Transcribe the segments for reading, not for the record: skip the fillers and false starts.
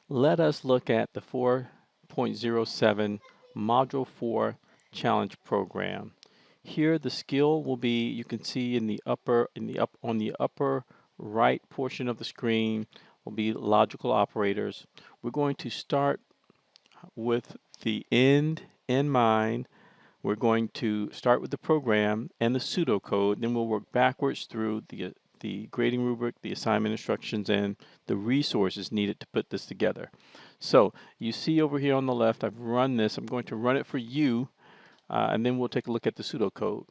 Let us look at the 4.07 Module 4 Challenge Program. Here the skill will be, you can see in the on the upper right portion of the screen will be logical operators. We're going to start with the end in mind. We're going to start with the program and the pseudocode, then we'll work backwards through the grading rubric, the assignment instructions, and the resources needed to put this together. So you see over here on the left, I've run this. I'm going to run it for you, and then we'll take a look at the pseudocode.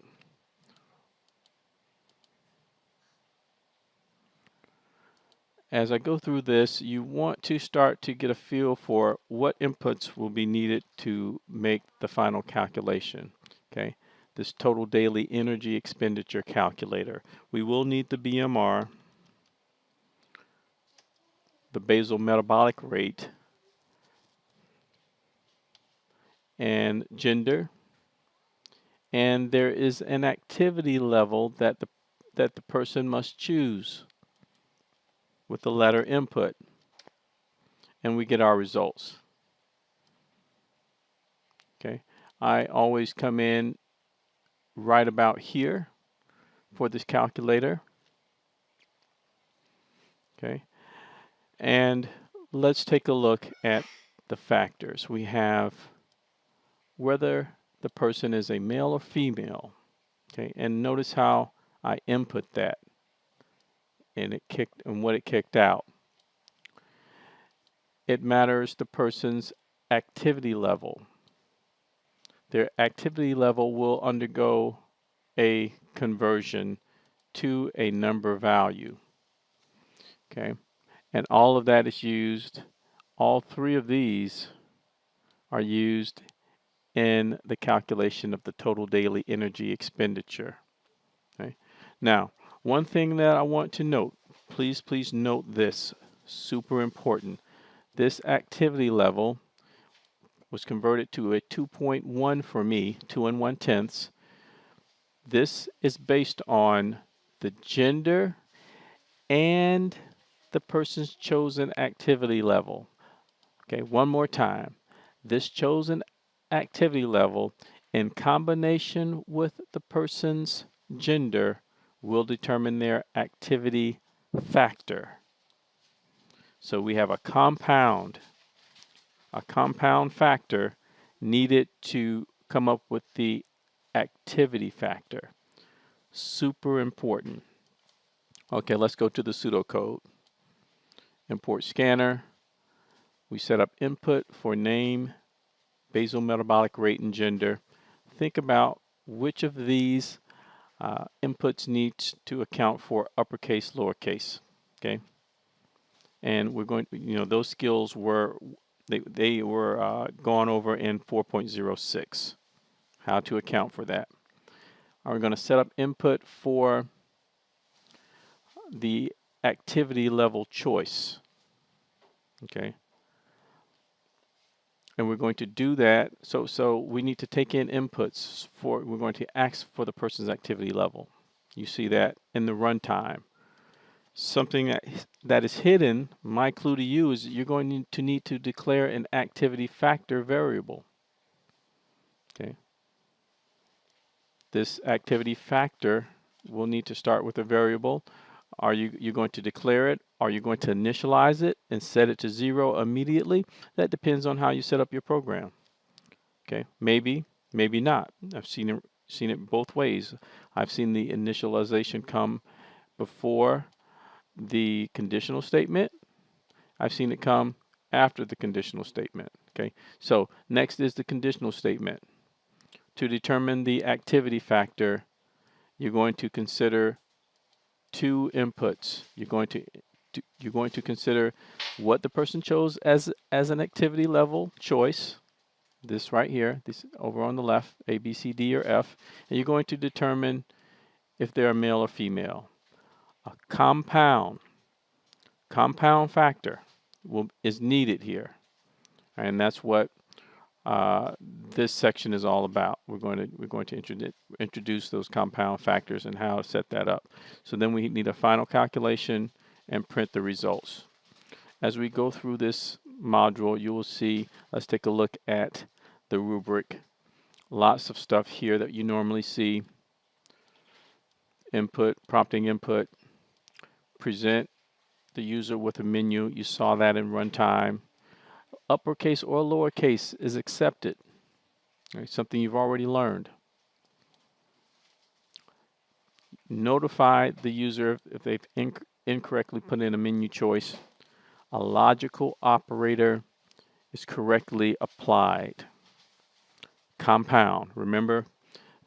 As I go through this, you want to start to get a feel for what inputs will be needed to make the final calculation. Okay, this total daily energy expenditure calculator. We will need the BMR, the basal metabolic rate, and gender. And there is an activity level that the person must choose with the letter input, and we get our results. Okay, I always come in right about here for this calculator. Okay, and let's take a look at the factors. We have whether the person is a male or female. Okay, and notice how I input that and what it kicked out. It matters the person's activity level. Their activity level will undergo a conversion to a number value. Okay, and all of that is used, all three of these are used in the calculation of the total daily energy expenditure. Okay, now one thing that I want to note, please note this, super important. This activity level was converted to a 2.1 for me, 2 1/10. This is based on the gender and the person's chosen activity level. Okay, one more time. This chosen activity level in combination with the person's gender will determine their activity factor. So we have a compound factor needed to come up with the activity factor. Super important. Okay, let's go to the pseudocode. Import scanner. We set up input for name, basal metabolic rate, and gender. Think about which of these inputs needs to account for uppercase, lowercase. Okay, and we're going. Those skills were they were gone over in 4.06. How to account for that. We're going to set up input for the activity level choice. Okay. And we're going to do that. So we need to take in inputs we're going to ask for the person's activity level. You see that in the runtime. Something that is hidden, my clue to you is you're going to need to declare an activity factor variable. Okay. This activity factor will need to start with a variable. Are you going to declare it? Are you going to initialize it and set it to 0 immediately? That depends on how you set up your program. Okay, maybe not. I've seen it both ways. I've seen the initialization come before the conditional statement. I've seen it come after the conditional statement. Okay, so next is the conditional statement. To determine the activity factor, you're going to consider two inputs. You're going to consider what the person chose as an activity level choice. This right here, this over on the left, A, B, C, D, or F, and you're going to determine if they're male or female. A compound factor is needed here, and that's what this section is all about. We're going to introduce those compound factors and how to set that up. So then we need a final calculation and print the results. As we go through this module, you will see, let's take a look at the rubric. Lots of stuff here that you normally see. Input, prompting input, present the user with a menu. You saw that in runtime. Uppercase or lowercase is accepted. Right, something you've already learned. Notify the user if they've incorrectly put in a menu choice. A logical operator is correctly applied. Compound. Remember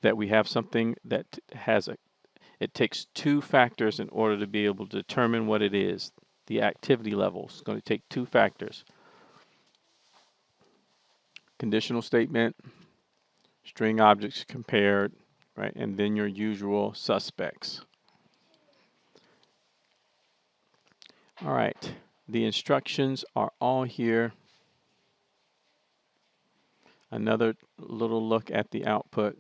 that we have something that has it takes two factors in order to be able to determine what it is. The activity level is going to take two factors. Conditional statement, string objects compared, right, and then your usual suspects. All right, the instructions are all here. Another little look at the output.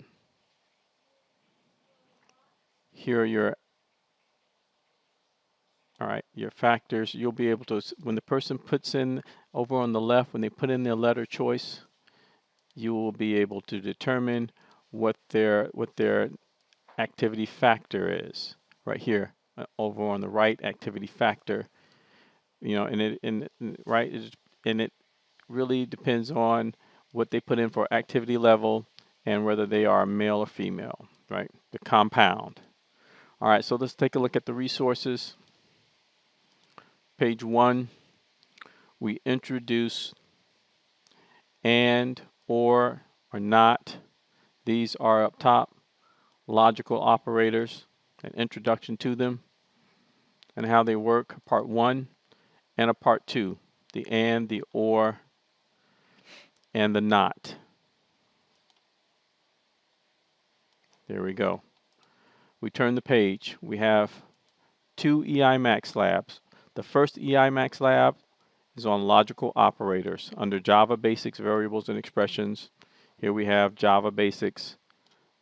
Here are your your factors. You'll be able to, when the person puts in over on the left, when they put in their letter choice, you will be able to determine what their activity factor is. Right here, over on the right, activity factor. You know, and it really depends on what they put in for activity level and whether they are male or female. Right, the compound. All right, so let's take a look at the resources. Page 1, we introduce and, or not. These are up top. Logical operators, an introduction to them and how they work, part 1, and a part 2, the and, the or, and the not. There we go. We turn the page. We have 2 EI Max labs. The first EI Max lab is on logical operators under Java Basics, Variables, and Expressions. Here we have Java Basics,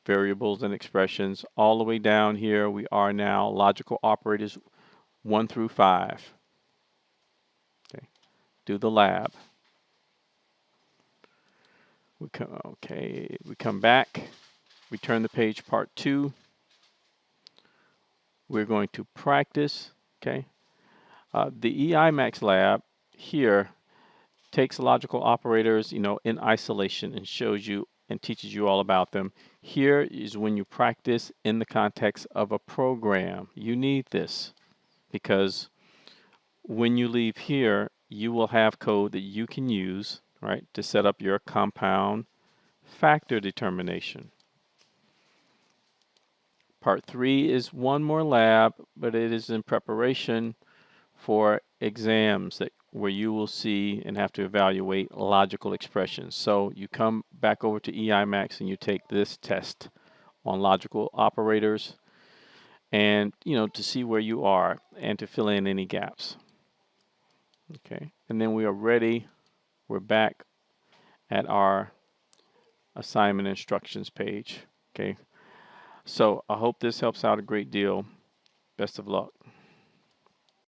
Variables, and Expressions. All the way down here we are now logical operators 1 through 5. Okay. Do the lab. We come back. We turn the page, part 2. We're going to practice. Okay. The EI Max lab here takes logical operators, in isolation and shows you and teaches you all about them. Here is when you practice in the context of a program. You need this because when you leave here, you will have code that you can use, right, to set up your compound factor determination. Part 3 is one more lab, but it is in preparation for exams where you will see and have to evaluate logical expressions. So you come back over to EI Max and you take this test on logical operators and to see where you are and to fill in any gaps. Okay, and then we are ready. We're back at our assignment instructions page. Okay, so I hope this helps out a great deal. Best of luck.